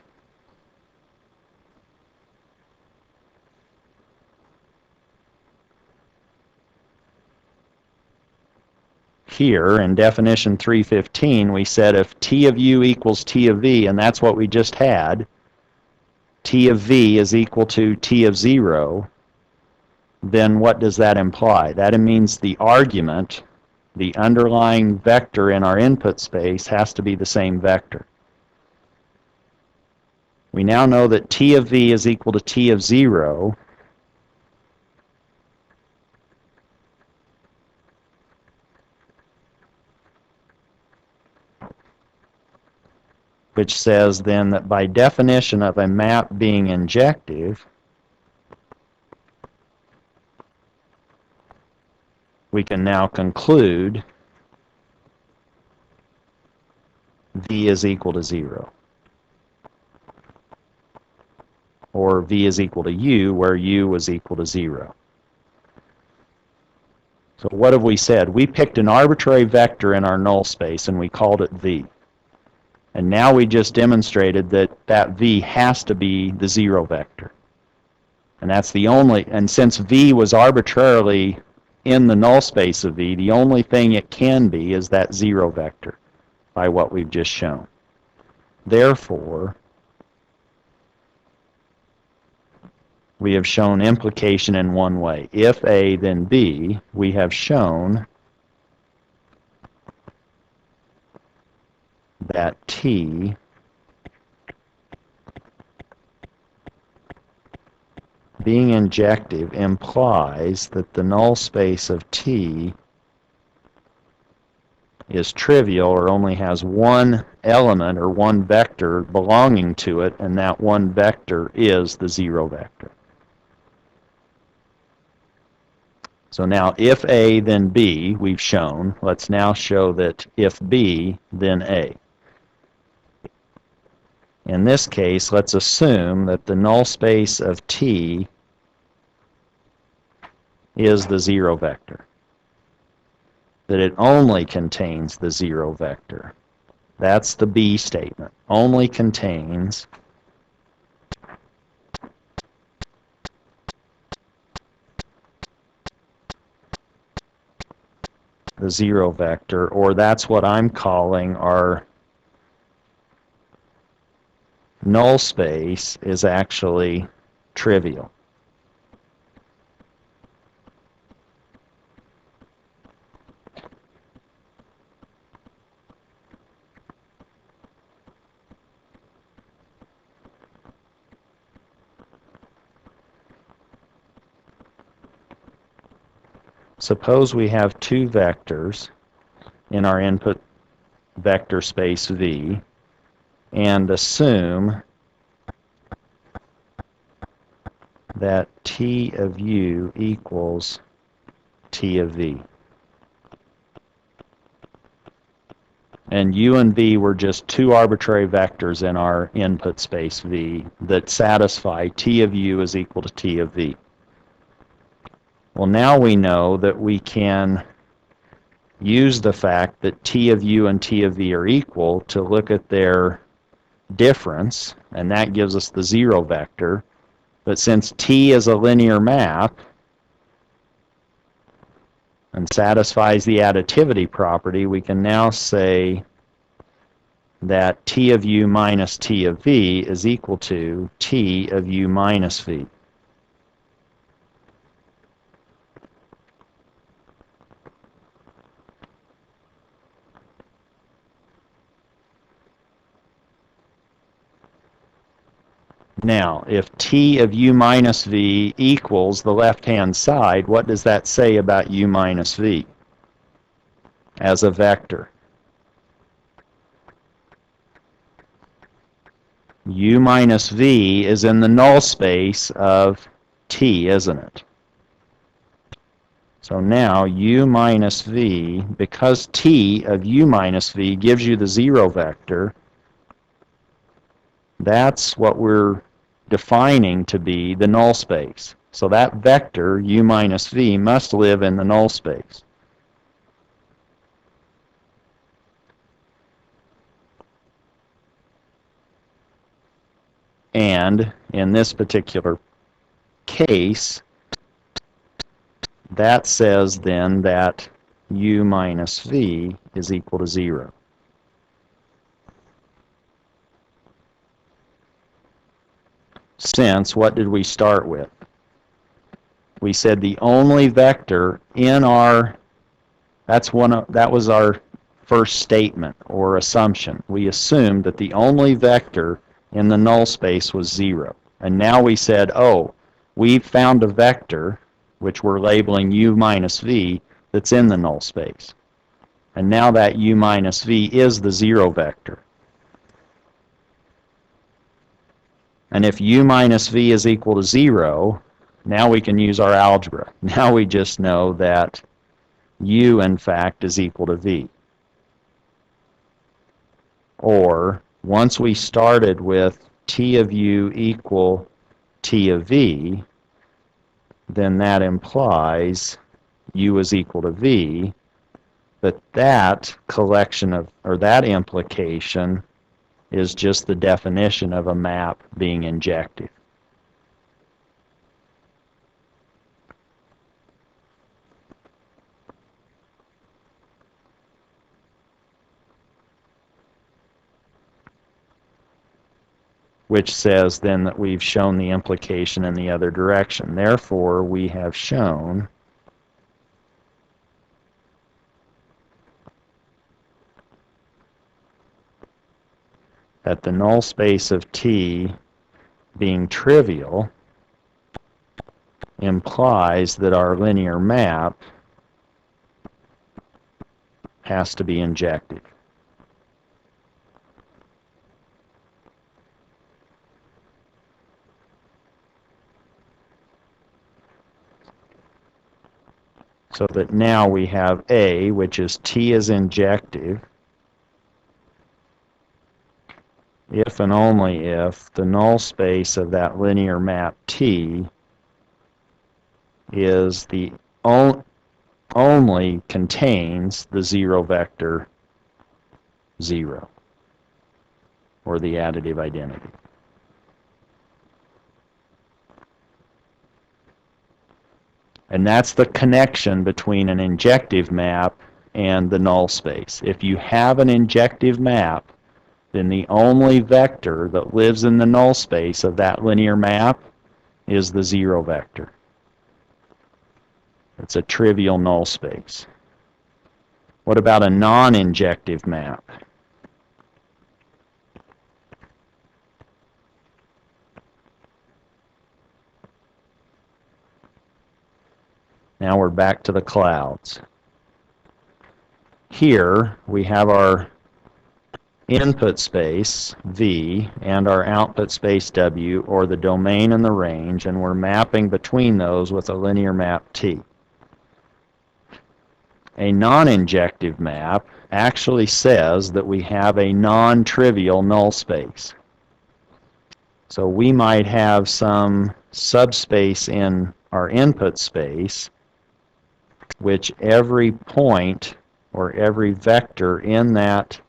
A: Here in definition 315, we said if T of U equals T of V, and that's what we just had, T of V is equal to T of 0, then what does that imply? That means the argument, the underlying vector in our input space, has to be the same vector. We now know that T of V is equal to T of 0, which says then that by definition of a map being injective, we can now conclude V is equal to 0. Or V is equal to U, where U was equal to 0. So what have we said? We picked an arbitrary vector in our null space and we called it V. And now we just demonstrated that that V has to be the 0 vector. And that's the only, and since V was arbitrarily in the null space of V, the only thing it can be is that 0 vector by what we've just shown. Therefore, we have shown implication in one way. If A, then B, we have shown that T being injective implies that the null space of T is trivial or only has one element or one vector belonging to it, and that one vector is the 0 vector. So now if A, then B, we've shown. Let's now show that if B, then A. In this case, let's assume that the null space of T is the 0 vector, that it only contains the 0 vector. That's the B statement. Only contains the 0 vector, or that's what I'm calling our null space is actually trivial. Suppose we have two vectors in our input vector space V, and assume that T of U equals T of V. And U and V were just two arbitrary vectors in our input space V that satisfy T of U is equal to T of V. Well, now we know that we can use the fact that T of U and T of V are equal to look at their difference, and that gives us the 0 vector. But since T is a linear map and satisfies the additivity property, we can now say that T of U minus T of V is equal to T of U minus V. Now, if t of u minus v equals the left-hand side, what does that say about u minus v as a vector? U minus v is in the null space of t, isn't it? So now u minus v, because t of u minus v gives you the 0 vector, that's what we're defining to be the null space. So that vector, u minus v, must live in the null space. And in this particular case, that says then that u minus v is equal to 0. Since, what did we start with? We said the only vector in our, that was our first statement or assumption. We assumed that the only vector in the null space was 0. And now we said, oh, we found a vector, which we're labeling u minus v, that's in the null space. And now that u minus v is the 0 vector. And if u minus v is equal to 0, now we can use our algebra. Now we just know that u, in fact, is equal to v. Or, once we started with t of u equal t of v, then that implies u is equal to v, but that collection of, or that implication is just the definition of a map being injective. Which says then that we've shown the implication in the other direction. Therefore, we have shown that the null space of T being trivial implies that our linear map has to be injective. So that now we have A, which is T is injective, if and only if the null space of that linear map T is the only contains the 0 vector 0, or the additive identity. And that's the connection between an injective map and the null space. If you have an injective map, then the only vector that lives in the null space of that linear map is the 0 vector. It's a trivial null space. What about a non-injective map? Now we're back to the clouds. Here we have our input space, V, and our output space, W, or the domain and the range, and we're mapping between those with a linear map, T. A non-injective map actually says that we have a non-trivial null space. So we might have some subspace in our input space, which every point or every vector in that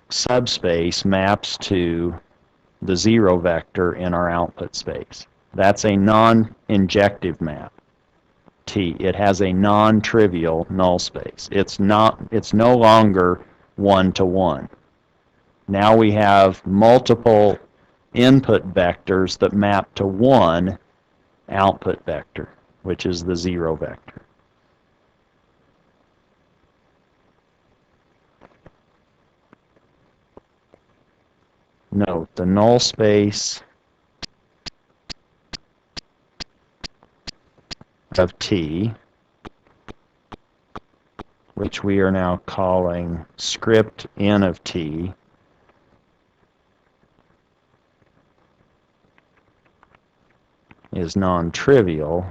A: subspace maps to the 0 vector in our output space. That's a non-injective map, T. It has a non-trivial null space. It's no longer one-to-one. Now we have multiple input vectors that map to one output vector, which is the 0 vector. note the null space of T, which we are now calling script n of T, is non-trivial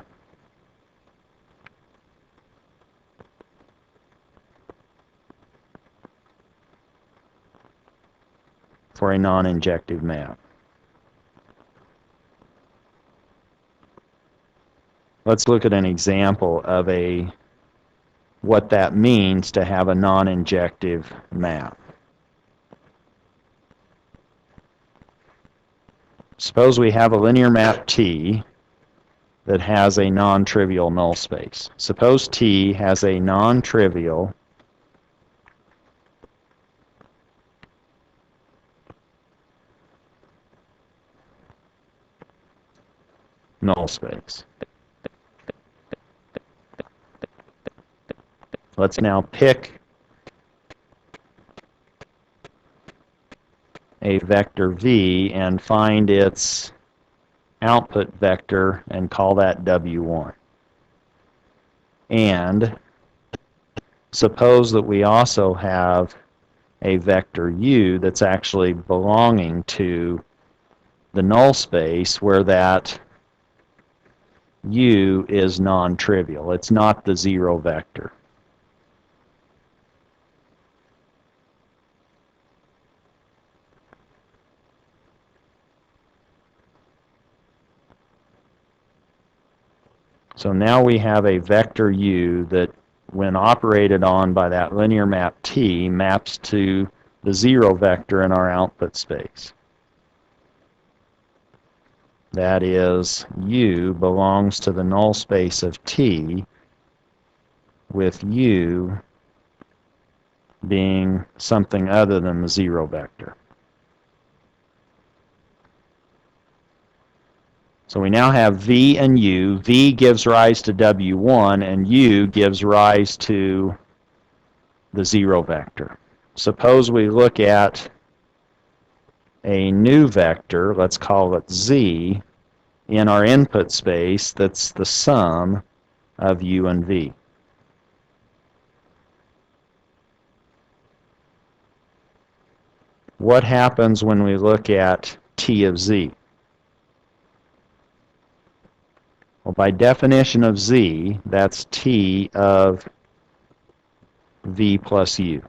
A: for a non-injective map. Let's look at an example of what that means to have a non-injective map. Suppose we have a linear map T that has a non-trivial null space. Suppose T has a non-trivial null space. Let's now pick a vector v and find its output vector and call that W1. And suppose that we also have a vector u that's actually belonging to the null space where that u is non-trivial. It's not the zero vector. So now we have a vector u that, when operated on by that linear map T, maps to the zero vector in our output space. That is, u belongs to the null space of T, with u being something other than the zero vector. So we now have v and u. V gives rise to W1, and u gives rise to the zero vector. Suppose we look at a new vector, let's call it z, in our input space that's the sum of u and v. What happens when we look at T of z? Well, by definition of z, that's T of v plus u.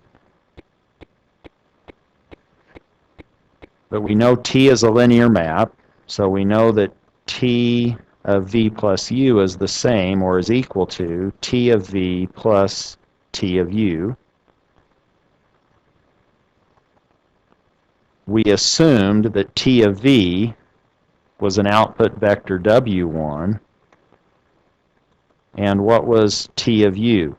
A: But we know T is a linear map, so we know that T of v plus u is the same or is equal to T of v plus T of u. We assumed that T of v was an output vector W1. And what was T of u?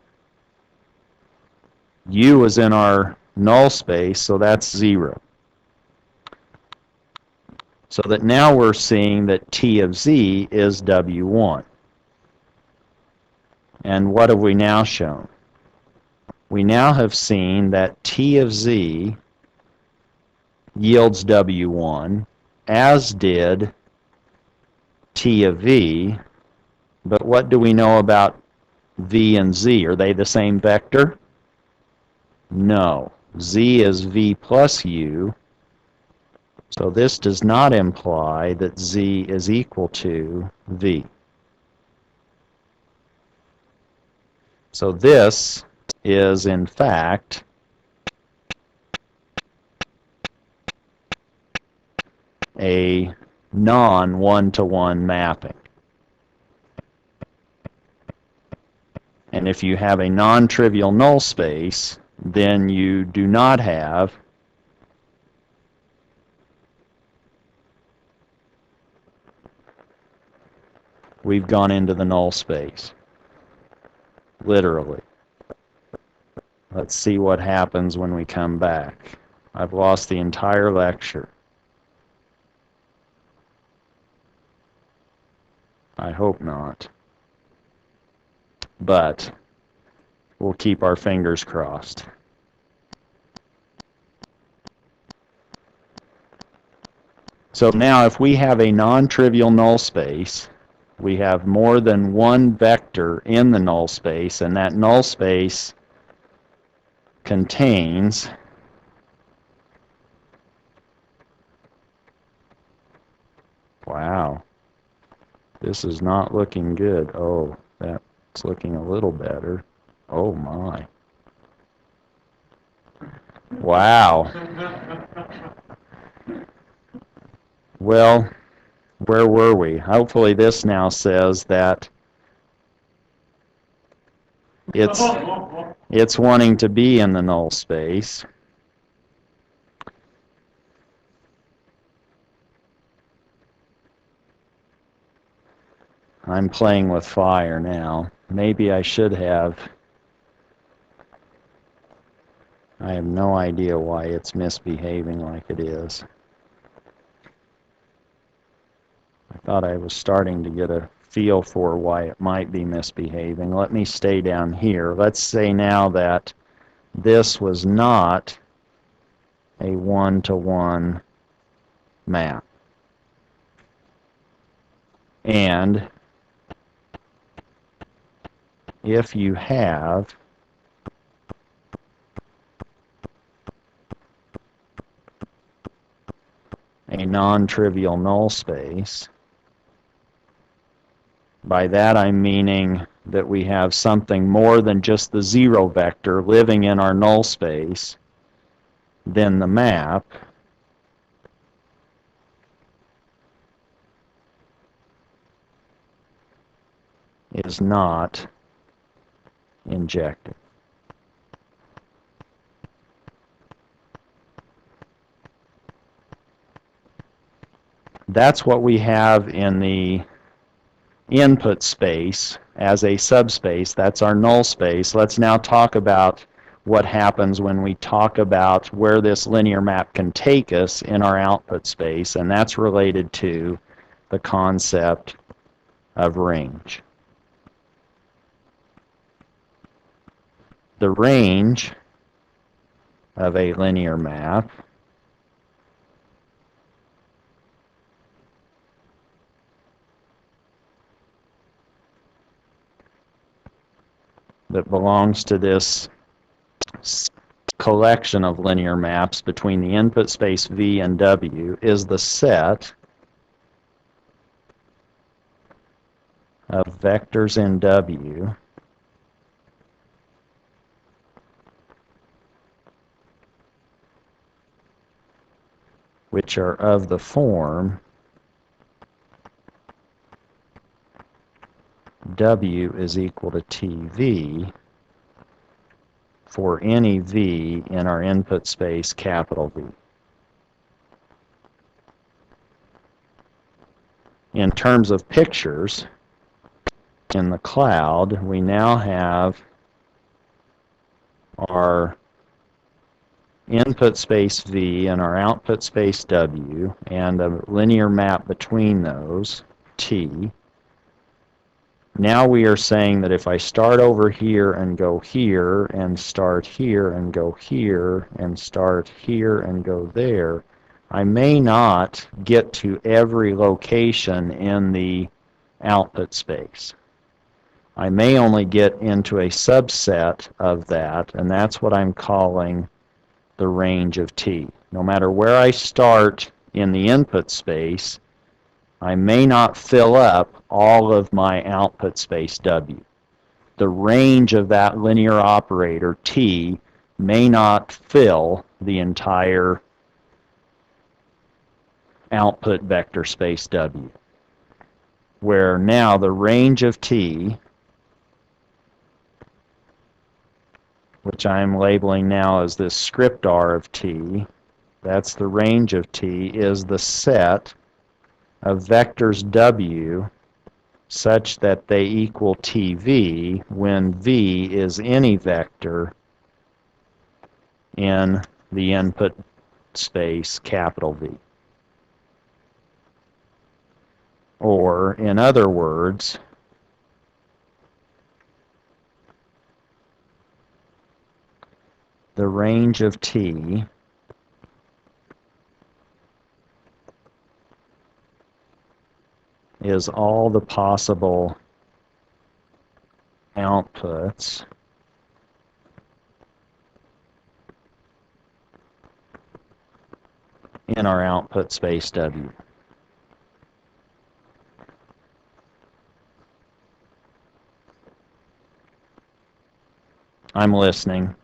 A: U was in our null space, so that's 0. So that now we're seeing that T of z is W1. And what have we now shown? We now have seen that T of z yields W1, as did T of v. But what do we know about v and z? Are they the same vector? No. Z is v plus u. So this does not imply that z is equal to v. So this is, in fact, a non-one-to-one mapping. And if you have a non-trivial null space, then you do not have we've gone into the null space, literally. Let's see what happens when we come back. I've lost the entire lecture. I hope not. But we'll keep our fingers crossed. So now if we have a non-trivial null space, we have more than one vector in the null space, and that null space contains wow, this is not looking good. Oh, that's looking a little better. Oh my. Wow. Well, where were we? Hopefully this now says that it's wanting to be in the null space. I'm playing with fire now. Maybe I should have. I have no idea why it's misbehaving like it is. I thought I was starting to get a feel for why it might be misbehaving. Let me stay down here. Let's say now that this was not a one-to-one map. And if you have a non-trivial null space, by that I'm meaning that we have something more than just the zero vector living in our null space, then the map is not injective. That's what we have in the input space as a subspace. That's our null space. Let's now talk about what happens when we talk about where this linear map can take us in our output space, and that's related to the concept of range. The range of a linear map that belongs to this collection of linear maps between the input space V and W is the set of vectors in W which are of the form W is equal to TV for any V in our input space capital V. In terms of pictures, in the cloud, we now have our input space V and our output space W and a linear map between those, T. Now we are saying that if I start over here and go here and start here and go here and start here and go there, I may not get to every location in the output space. I may only get into a subset of that, and that's what I'm calling the range of T. No matter where I start in the input space, I may not fill up all of my output space W. The range of that linear operator, T, may not fill the entire output vector space W. Where now the range of T, which I'm labeling now as this script R of T, that's the range of T, is the set of vectors W such that they equal TV when V is any vector in the input space capital V. Or, in other words, the range of T is all the possible outputs in our output space W. I'm listening.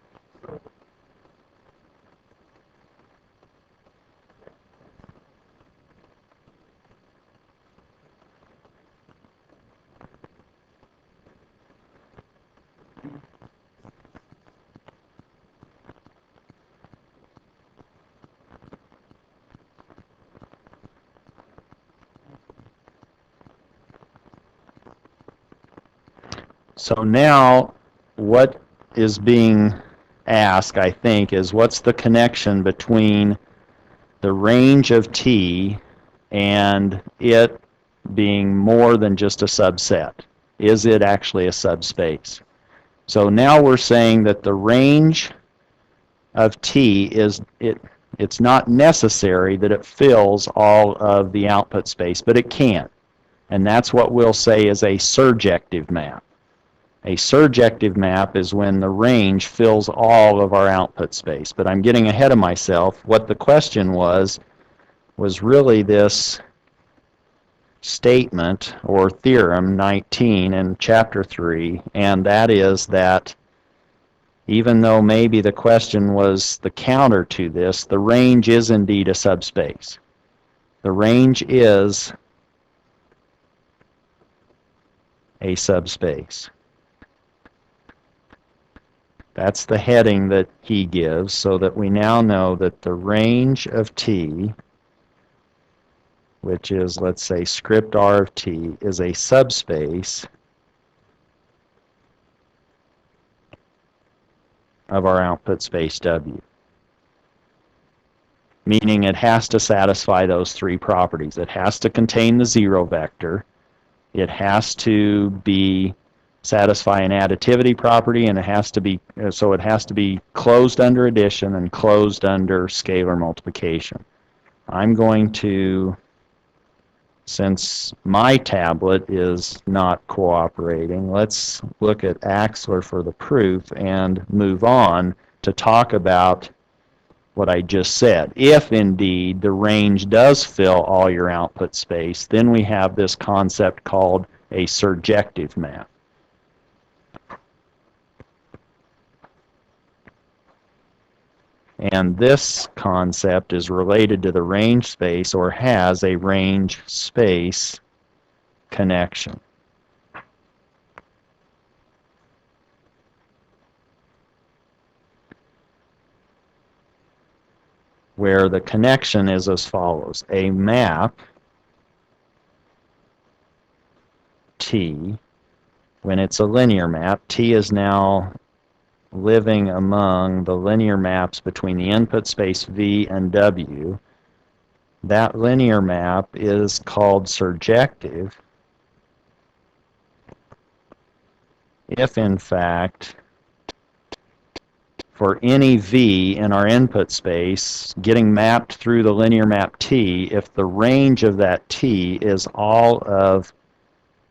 A: So now what is being asked, I think, is what's the connection between the range of T and it being more than just a subset? Is it actually a subspace? So now we're saying that the range of T it's not necessary that it fills all of the output space, but it can. And that's what we'll say is a surjective map. A surjective map is when the range fills all of our output space. But I'm getting ahead of myself. What the question was really this statement or theorem 19 in chapter 3, and that is that even though maybe the question was the counter to this, the range is indeed a subspace. The range is a subspace. That's the heading that he gives, so that we now know that the range of T, which is, let's say, script R of T, is a subspace of our output space W. Meaning it has to satisfy those three properties. It has to contain the zero vector. It has to be satisfy an additivity property, and it has to be closed under addition and closed under scalar multiplication. I'm going to, since my tablet is not cooperating, let's look at Axler for the proof and move on to talk about what I just said. If indeed the range does fill all your output space, then we have this concept called a surjective map. And this concept is related to the range space, or has a range space connection. Where the connection is as follows. A map T, when it's a linear map, T is now living among the linear maps between the input space V and W. That linear map is called surjective if, in fact, for any V in our input space getting mapped through the linear map T, if the range of that T is all of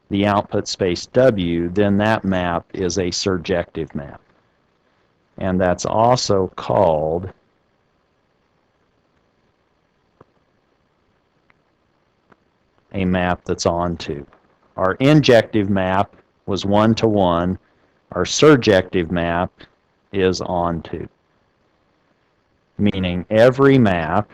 A: the output space W, then that map is a surjective map. And that's also called a map that's onto. Our injective map was 1-to-1. Our surjective map is onto. Meaning every map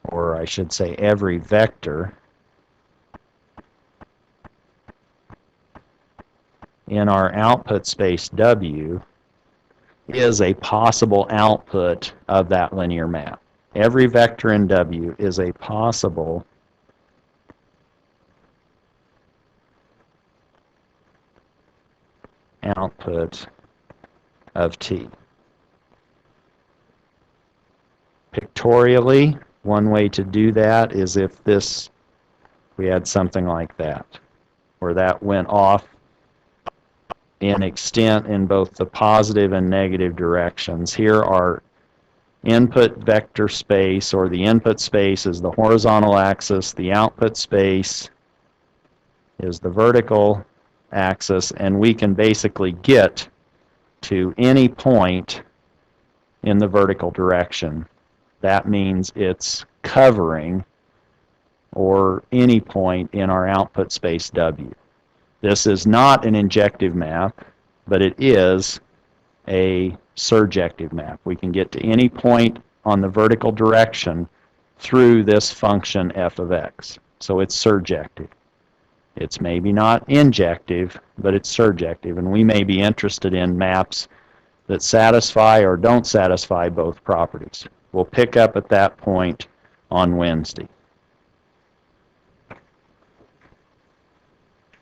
A: or I should say every vector in our output space W is a possible output of that linear map. Every vector in W is a possible output of T. Pictorially, one way to do that is if we had something like that, where that went off in extent in both the positive and negative directions. Here our input vector space, or the input space, is the horizontal axis, the output space is the vertical axis, and we can basically get to any point in the vertical direction. That means it's covering or any point in our output space W. This is not an injective map, but it is a surjective map. We can get to any point on the vertical direction through this function f of x. So it's surjective. It's maybe not injective, but it's surjective, and we may be interested in maps that satisfy or don't satisfy both properties. We'll pick up at that point on Wednesday.